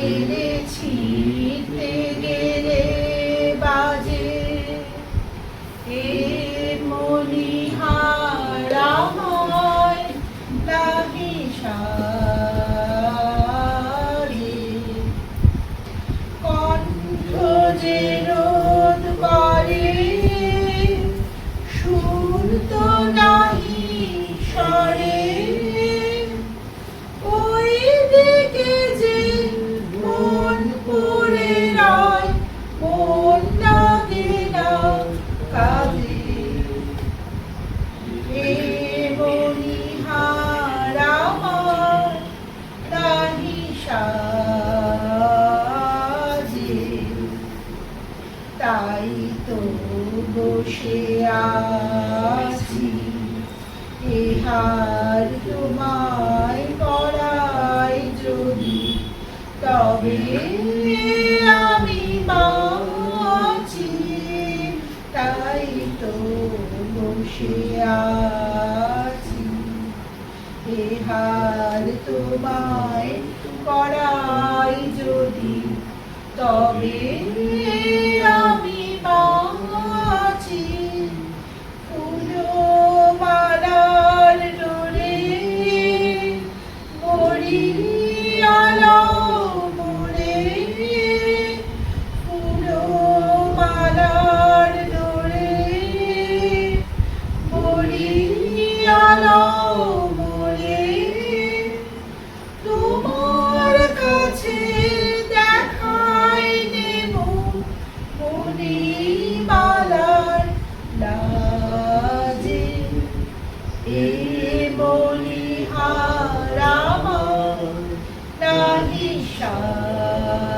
গেলে ছিঁড়তে গেলে বাজে এ মণিহারা হয় লাগে সারে কণ্ঠ যে রোধ করে সুর তো নাহি সরে ওই দিকে যে মন পড়ে রয় মন লাগে না কাঁদে এ মণিহারা আমার নাহি সাজে তাই তো বসে আছি এ হার তোমায় পরাই যদি তবে আমি বাঁচি তাই তো বসে আছি এ হার তোমায় পরাই যদি তবে আমি বাঁচি ফুলো মালার ডোরে মরিয়ালো মোরে ফুলো মালার ডোরে মরিয়ালো মোরে তোমার কাছে দেখাই নেব মণিমালার লাজে এ মণিহার আমার নাহি সাজে।